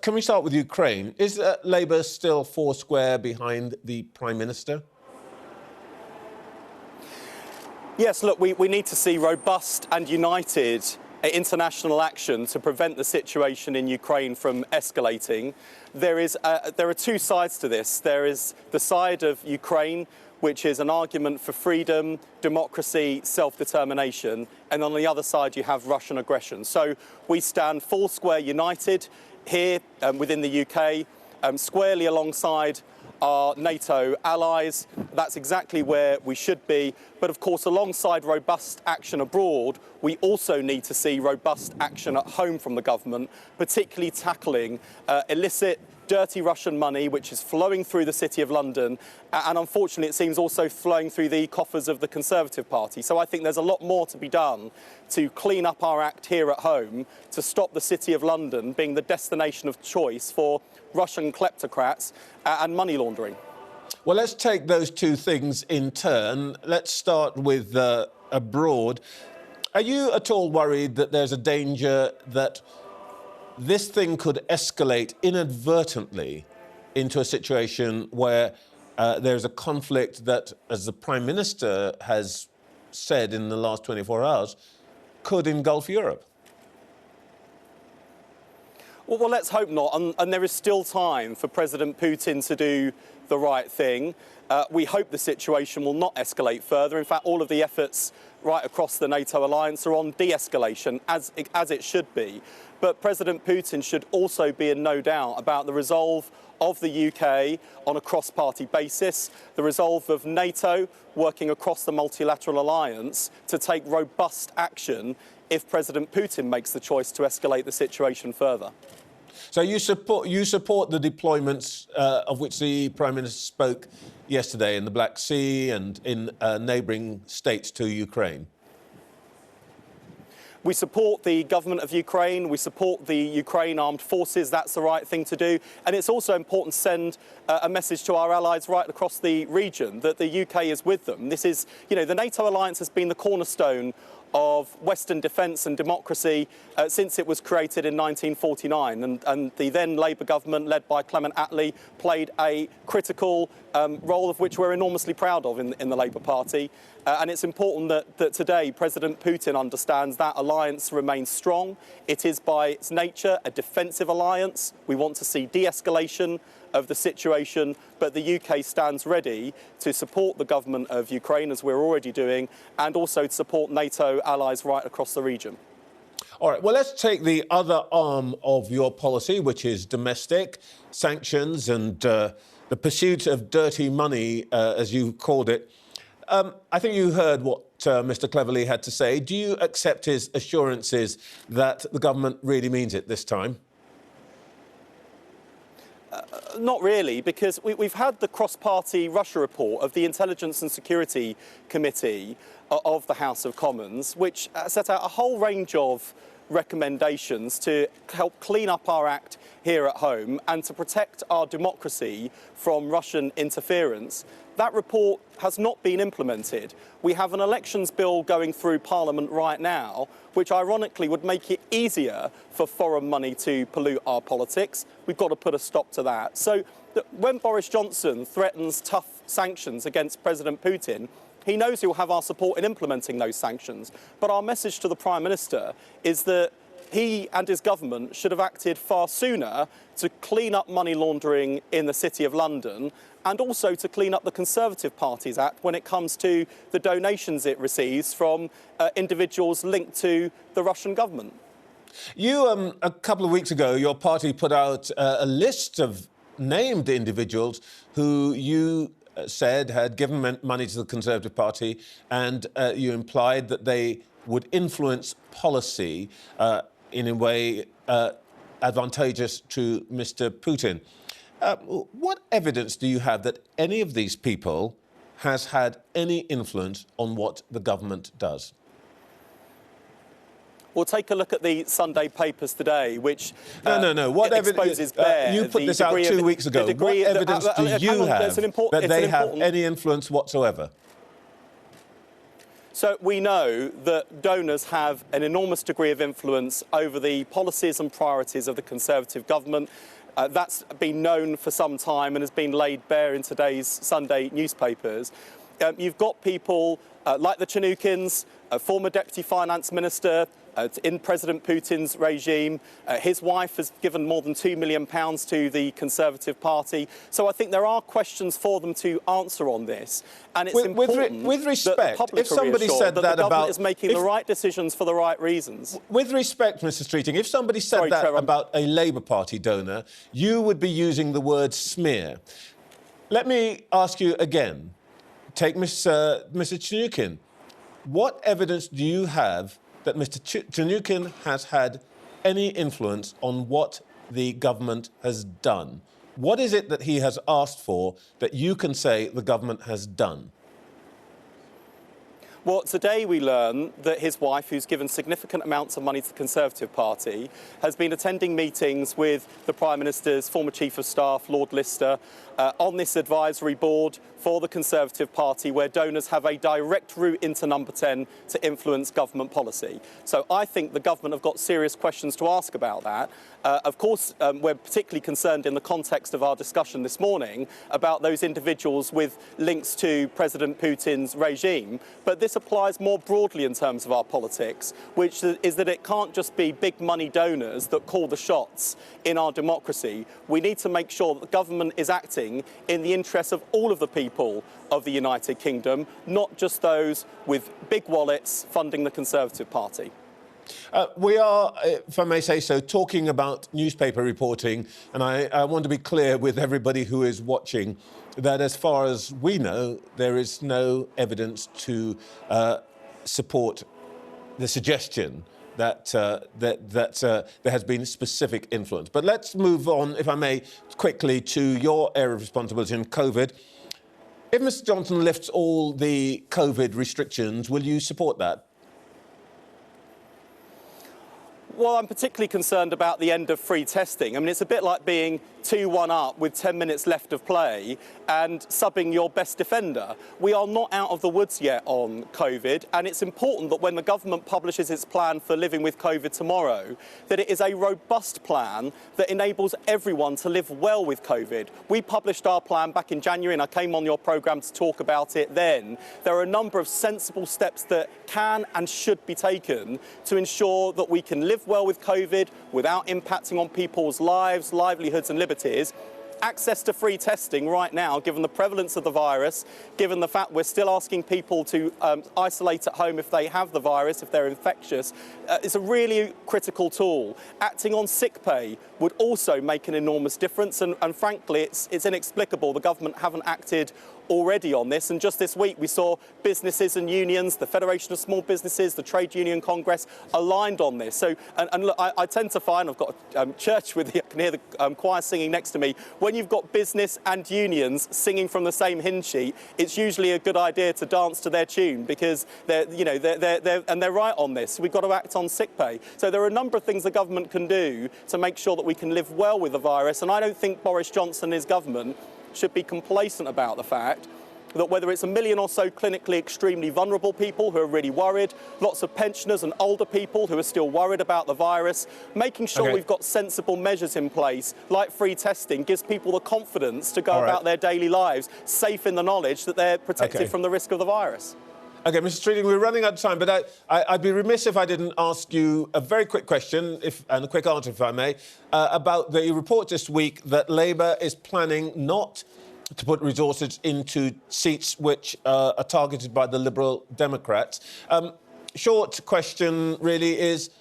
Can we start with Ukraine? Is Labour still foursquare behind the Prime Minister? Yes, look, we need to see robust and united international action to prevent the situation in Ukraine from escalating. There are two sides to this. There is the side of Ukraine, which is an argument for freedom, democracy, self-determination, and on the other side you have Russian aggression. So we stand foursquare united here within the UK, squarely alongside our NATO allies. That's exactly where we should be. But of course, alongside robust action abroad, we also need to see robust action at home from the government, particularly tackling illicit, dirty Russian money, which is flowing through the City of London, and unfortunately it seems also flowing through the coffers of the Conservative Party. So I think there's a lot more to be done to clean up our act here at home, to stop the City of London being the destination of choice for Russian kleptocrats and money laundering. Well, let's take those two things in turn. Let's start with abroad. Are you at all worried that there's a danger that this thing could escalate inadvertently into a situation where there's a conflict that, as the Prime Minister has said in the last 24 hours, could engulf Europe? Well, let's hope not. And there is still time for President Putin to do the right thing. We hope the situation will not escalate further. In fact, all of the efforts right across the NATO alliance are on de-escalation, as it should be. But President Putin should also be in no doubt about the resolve of the UK on a cross-party basis, the resolve of NATO working across the multilateral alliance to take robust action if President Putin makes the choice to escalate the situation further. So you support the deployments of which the Prime Minister spoke yesterday in the Black Sea and in neighbouring states to Ukraine? We support the government of Ukraine. We support the Ukraine armed forces. That's the right thing to do. And it's also important to send a message to our allies right across the region that the UK is with them. This is, the NATO alliance has been the cornerstone of Western defence and democracy since it was created in 1949. And the then Labour government, led by Clement Attlee, played a critical role of which we're enormously proud of in the Labour Party. And it's important that today President Putin understands that alliance remains strong. It is by its nature a defensive alliance. We want to see de-escalation of the situation, but the UK stands ready to support the government of Ukraine, as we're already doing, and also to support NATO allies right across the region. All right, well, let's take the other arm of your policy, which is domestic, sanctions and the pursuit of dirty money, as you called it. I think you heard what Mr. Cleverly had to say. Do you accept his assurances that the government really means it this time? Not really, because we've had the cross-party Russia report of the Intelligence and Security Committee of the House of Commons, which set out a whole range of recommendations to help clean up our act here at home and to protect our democracy from Russian interference. That report has not been implemented. We have an elections bill going through Parliament right now, which ironically would make it easier for foreign money to pollute our politics. We've got to put a stop to that. So when Boris Johnson threatens tough sanctions against President Putin, he knows he'll have our support in implementing those sanctions. But our message to the Prime Minister is that he and his government should have acted far sooner to clean up money laundering in the City of London and also to clean up the Conservative Party's act when it comes to the donations it receives from individuals linked to the Russian government. You, a couple of weeks ago, your party put out a list of named individuals who you said had given money to the Conservative Party, and you implied that they would influence policy in a way advantageous to Mr. Putin. What evidence do you have that any of these people has had any influence on what the government does? Well, take a look at the Sunday papers today, which No. What exposes bare you put this out 2 weeks ago. What evidence do you have that they have any influence whatsoever? So we know that donors have an enormous degree of influence over the policies and priorities of the Conservative government. That's been known for some time and has been laid bare in today's Sunday newspapers. You've got people like the Chinookins, a former Deputy Finance Minister in President Putin's regime. His wife has given more than £2 million to the Conservative Party. So I think there are questions for them to answer on this. And it's important with respect, that the public if somebody said that that the government about, is making the right decisions for the right reasons. With respect, Mr. Streeting, if somebody said that Trevor. about a Labour Party donor, you would be using the word smear. Let me ask you again. Take Mr. Chinookin. What evidence do you have that Mr. Chinookin has had any influence on what the government has done? What is it that he has asked for that you can say the government has done? Well, today we learn that his wife, who's given significant amounts of money to the Conservative Party, has been attending meetings with the Prime Minister's former Chief of Staff, Lord Lister, on this advisory board for the Conservative Party, where donors have a direct route into number 10 to influence government policy. So I think the government have got serious questions to ask about that. Of course, we're particularly concerned in the context of our discussion this morning about those individuals with links to President Putin's regime. But this applies more broadly in terms of our politics, which is that it can't just be big money donors that call the shots in our democracy. We need to make sure that the government is acting in the interests of all of the people of the United Kingdom, not just those with big wallets funding the Conservative Party. We are, if I may say so, talking about newspaper reporting, and I want to be clear with everybody who is watching that as far as we know, there is no evidence to support the suggestion that there has been specific influence. But let's move on, if I may, quickly to your area of responsibility in COVID. If Mr. Johnson lifts all the COVID restrictions, will you support that? Well, I'm particularly concerned about the end of free testing. I mean, it's a bit like being 2-1 up with 10 minutes left of play and subbing your best defender. We are not out of the woods yet on COVID, and it's important that when the government publishes its plan for living with COVID tomorrow, that it is a robust plan that enables everyone to live well with COVID. We published our plan back in January, and I came on your programme to talk about it then. There are a number of sensible steps that can and should be taken to ensure that we can live well with COVID without impacting on people's lives, livelihoods and liberties. Access to free testing right now, given the prevalence of the virus, given the fact we're still asking people to isolate at home if they have the virus, if they're infectious, is a really critical tool. Acting on sick pay would also make an enormous difference, and frankly, it's inexplicable the government haven't acted already on this. And just this week we saw businesses and unions, the Federation of Small Businesses, the Trade Union Congress aligned on this. So, and look, I tend to find, I've got a church with, I can hear the choir singing next to me. When you've got business and unions singing from the same hymn sheet, it's usually a good idea to dance to their tune, because they're right on this. We've got to act on sick pay. So there are a number of things the government can do to make sure that we can live well with the virus. And I don't think Boris Johnson and his government should be complacent about the fact that whether it's 1 million or so clinically extremely vulnerable people who are really worried, lots of pensioners and older people who are still worried about the virus, making sure we've got sensible measures in place, like free testing, gives people the confidence to go about their daily lives, safe in the knowledge that they're protected from the risk of the virus. OK, Mr. Streeting, we're running out of time, but I'd be remiss if I didn't ask you a very quick question, and a quick answer, if I may, about the report this week that Labour is planning not to put resources into seats which are targeted by the Liberal Democrats. Short question, really, is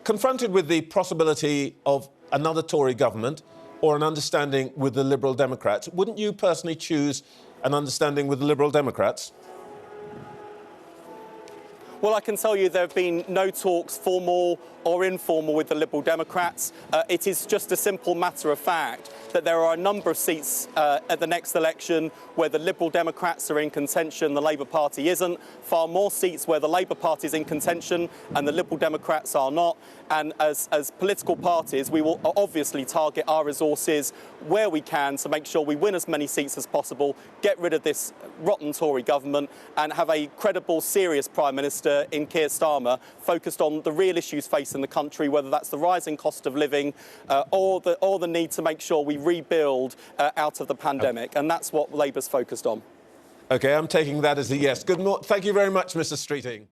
confronted with the possibility of another Tory government or an understanding with the Liberal Democrats, wouldn't you personally choose an understanding with the Liberal Democrats? Well, I can tell you there have been no talks, formal or informal, with the Liberal Democrats. It is just a simple matter of fact that there are a number of seats at the next election where the Liberal Democrats are in contention, the Labour Party isn't. Far more seats where the Labour Party is in contention and the Liberal Democrats are not. And as political parties, we will obviously target our resources where we can to make sure we win as many seats as possible, get rid of this rotten Tory government and have a credible, serious Prime Minister in Keir Starmer focused on the real issues facing the country, whether that's the rising cost of living or the need to make sure we rebuild out of the pandemic. And that's what Labour's focused on. OK, I'm taking that as a yes. Thank you very much, Mr. Streeting.